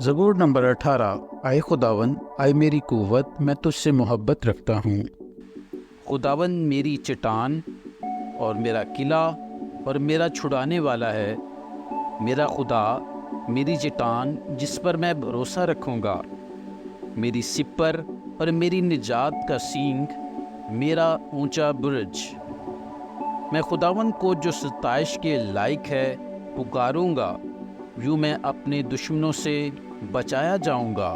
ज़बूर number 18। आए खुदावन, आए मेरी कुव्वत, मैं तुझसे मोहब्बत रखता हूँ। खुदावन मेरी चट्टान और मेरा किला और मेरा छुड़ाने वाला है। मेरा खुदा मेरी चट्टान जिस पर मैं भरोसा रखूँगा, मेरी सिपर और मेरी निजात का सींग, मेरा ऊंचा बुर्ज। मैं खुदावन को जो सताइश के लायक है पुकारूँगा, यूँ मैं अपने दुश्मनों से बचाया जाऊंगा।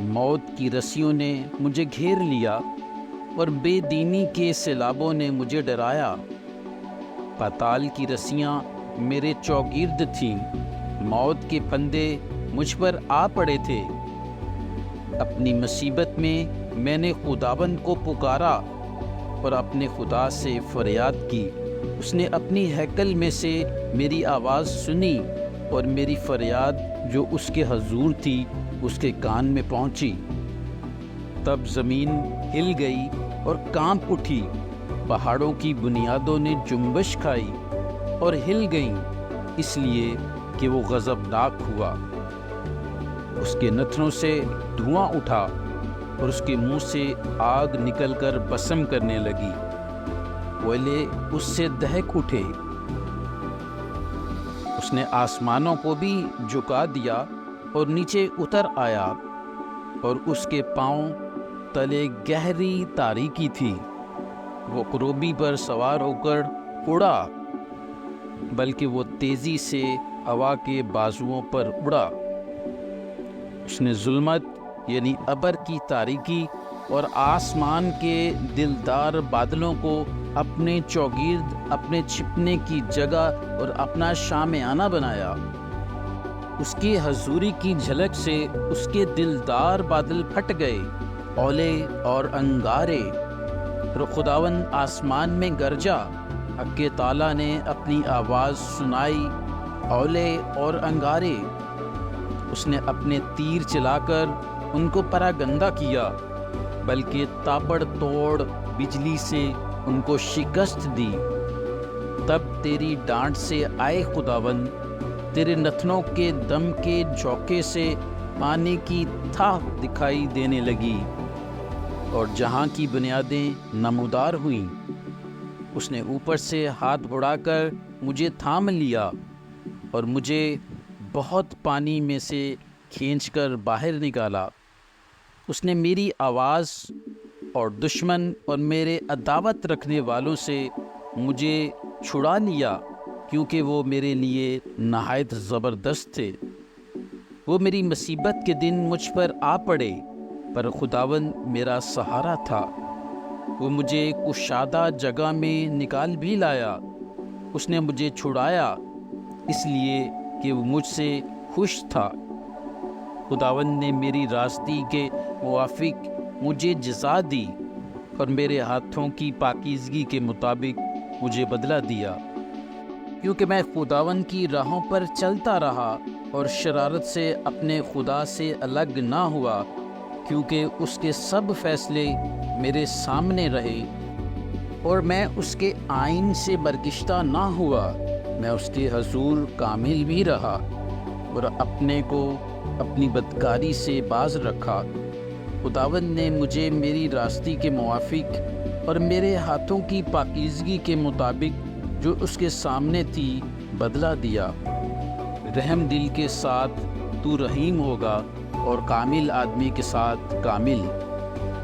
मौत की रस्सियों ने मुझे घेर लिया और बेदीनी के सैलाबों ने मुझे डराया। पाताल की रस्सियां मेरे चौगिर्द थीं, मौत के फंदे मुझ पर आ पड़े थे। अपनी मुसीबत में मैंने खुदाबंद को पुकारा और अपने खुदा से फरियाद की। उसने अपनी हैकल में से मेरी आवाज़ सुनी और मेरी फरियाद जो उसके हजूर थी उसके कान में पहुंची। तब ज़मीन हिल गई और कांप उठी, पहाड़ों की बुनियादों ने जुम्बश खाई और हिल गईं, इसलिए कि वो गज़बनाक हुआ। उसके नथनों से धुआं उठा और उसके मुंह से आग निकलकर भस्म करने लगी। कोयले उससे दहक उठे। उसने आसमानों को भी झुका दिया और नीचे उतर आया, और उसके पांव तले गहरी तारीकी थी। वो करूबी पर सवार होकर उड़ा, बल्कि वो तेजी से हवा के बाजुओं पर उड़ा। उसने जुल्मत यानी अबर की तारीकी और आसमान के दिलदार बादलों को अपने चौगिर्द, अपने छिपने की जगह और अपना शामियाना बनाया। उसकी हजूरी की झलक से उसके दिलदार बादल फट गए, ओले और अंगारे। और खुदावन आसमान में गरजा, हक़ ताला ने अपनी आवाज़ सुनाई, ओले और अंगारे। उसने अपने तीर चलाकर उनको परागंदा किया, बल्कि ताबड़तोड़ बिजली से उनको शिकस्त दी। तब तेरी डांट से आए खुदावन, तेरे नथनों के दम के झोंके से पानी की थाह दिखाई देने लगी, और जहाँ की बुनियादें नमूदार हुईं। उसने ऊपर से हाथ बढ़ाकर मुझे थाम लिया और मुझे बहुत पानी में से खींचकर बाहर निकाला। उसने मेरी आवाज़ और दुश्मन और मेरे अदावत रखने वालों से मुझे छुड़ा लिया, क्योंकि वो मेरे लिए नहायत ज़बरदस्त थे। वो मेरी मुसीबत के दिन मुझ पर आ पड़े, पर खुदावन मेरा सहारा था। वो मुझे कुशादा जगह में निकाल भी लाया। उसने मुझे छुड़ाया, इसलिए कि वो मुझसे खुश था। खुदावन ने मेरी रास्ती के मुवाफिक मुझे जज़ा दी और मेरे हाथों की पाकीज़गी के मुताबिक मुझे बदला दिया, क्योंकि मैं खुदावन की राहों पर चलता रहा और शरारत से अपने खुदा से अलग ना हुआ, क्योंकि उसके सब फैसले मेरे सामने रहे और मैं उसके आइन से बरगिश्ता ना हुआ। मैं उसके हजूर कामिल भी रहा और अपने को अपनी बदकारी से बाज रखा। खुदावंद ने मुझे मेरी रास्ती के मुवाफिक और मेरे हाथों की पाकीज़गी के मुताबिक जो उसके सामने थी बदला दिया। रहम दिल के साथ तू रहीम होगा और कामिल आदमी के साथ कामिल,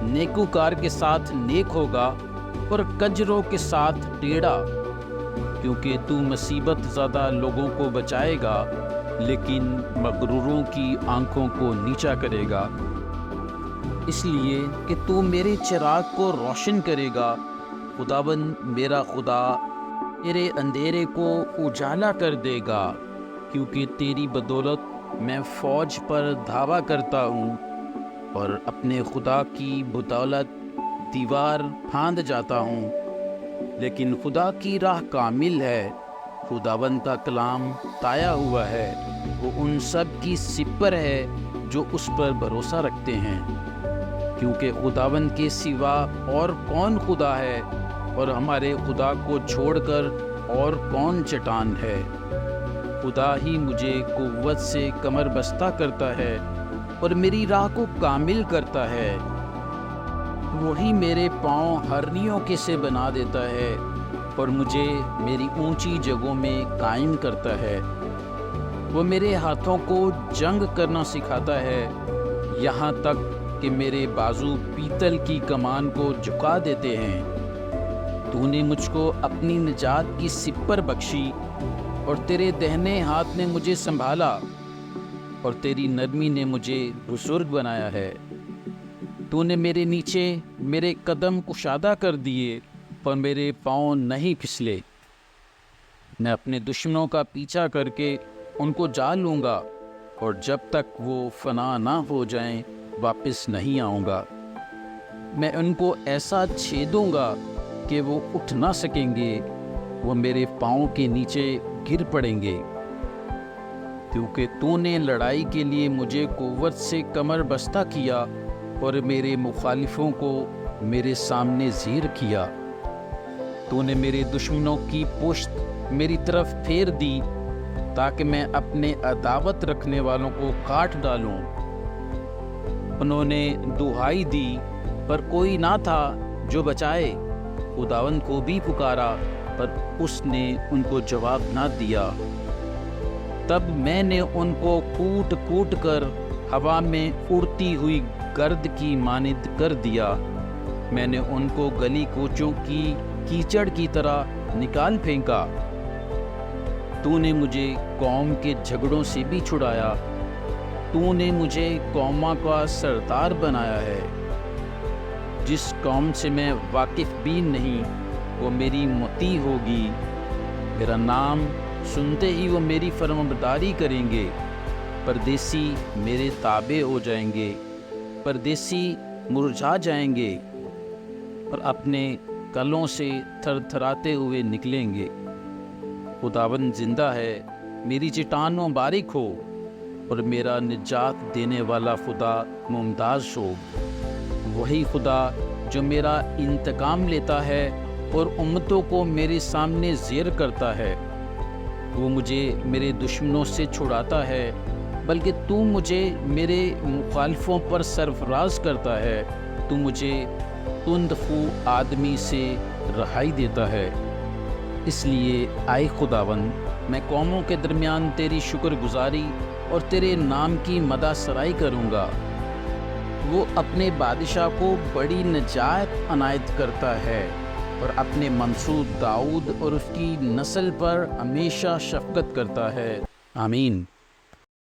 नेकूकार के साथ नेक होगा और कजरों के साथ टेढ़ा, क्योंकि तू मुसीबत ज़्यादा लोगों को बचाएगा, लेकिन मगरूरों की आंखों को नीचा करेगा। इसलिए कि तू मेरे चिराग को रोशन करेगा। खुदाबंद मेरा खुदा तेरे अंधेरे को उजाला कर देगा, क्योंकि तेरी बदौलत मैं फ़ौज पर धावा करता हूँ और अपने खुदा की बदौलत दीवार फांद जाता हूँ। लेकिन खुदा की राह कामिल है, खुदाबंद का कलाम ताया हुआ है। वो उन सब की सिपर है जो उस पर भरोसा रखते हैं, क्योंकि खुदाबंद के सिवा और कौन खुदा है, और हमारे खुदा को छोड़कर اور کون چٹان ہے۔ خدا ہی مجھے قوت سے کمر بستہ کرتا ہے اور میری راہ کو کامل کرتا ہے۔ وہی میرے پاؤں ہرنیوں کے سے بنا دیتا ہے اور مجھے میری اونچی جگہوں میں قائم کرتا ہے۔ وہ میرے ہاتھوں کو جنگ کرنا سکھاتا ہے، یہاں تک کہ میرے بازو پیتل کی کمان کو جھکا دیتے ہیں۔ تو نے مجھ کو اپنی نجات کی سپر بخشی اور تیرے دہنے ہاتھ نے مجھے سنبھالا، اور تیری نرمی نے مجھے بزرگ بنایا ہے۔ تو نے میرے نیچے میرے قدم کشادہ کر دیے اور میرے پاؤں نہیں پھسلے۔ میں اپنے دشمنوں کا پیچھا کر کے ان کو جا لوں گا، اور جب تک وہ فنا نہ ہو جائیں واپس نہیں آؤں گا۔ میں ان کو ایسا چھیدوں گا کہ وہ اٹھ نہ سکیں گے، وہ میرے پاؤں کے نیچے گر پڑیں گے۔ کیونکہ تو نے لڑائی کے لیے مجھے قوت سے کمر بستہ کیا اور میرے مخالفوں کو میرے سامنے زیر کیا۔ تو نے میرے دشمنوں کی پشت میری طرف پھیر دی تاکہ میں اپنے عداوت رکھنے والوں کو کاٹ ڈالوں۔ انہوں نے دہائی دی پر کوئی نہ تھا جو بچائے، خداوند کو بھی پکارا پر اس نے ان کو جواب نہ دیا۔ تب میں نے ان کو کوٹ کوٹ کر ہوا میں اڑتی ہوئی گرد کی مانند کر دیا۔ میں نے ان کو گلی کوچوں کی کیچڑ کی طرح نکال پھینکا۔ تو نے مجھے قوم کے جھگڑوں سے بھی چھڑایا۔ تو نے مجھے قوموں کا سردار بنایا ہے۔ جس قوم سے میں واقف بھی نہیں وہ میری مطیع ہوگی۔ میرا نام سنتے ہی وہ میری فرمانبرداری کریں گے۔ پردیسی میرے تابع ہو جائیں گے، پردیسی مرجھا جائیں گے اور اپنے کلوں سے تھر تھراتے ہوئے نکلیں گے۔ خداوند زندہ ہے، میری چٹان مبارک ہو، اور میرا نجات دینے والا خدا ممتاز ہو۔ وہی خدا جو میرا انتقام لیتا ہے اور امتوں کو میرے سامنے زیر کرتا ہے۔ وہ مجھے میرے دشمنوں سے چھڑاتا ہے، بلکہ تو مجھے میرے مخالفوں پر سرفراز کرتا ہے۔ تو مجھے تند خو آدمی سے رہائی دیتا ہے۔ اس لیے آئے خداوند، میں قوموں کے درمیان تیری شکر گزاری اور تیرے نام کی مدح سرائی کروں گا۔ وہ اپنے بادشاہ کو بڑی نجات عنایت کرتا ہے اور اپنے منصور داؤد اور اس کی نسل پر ہمیشہ شفقت کرتا ہے۔ آمین۔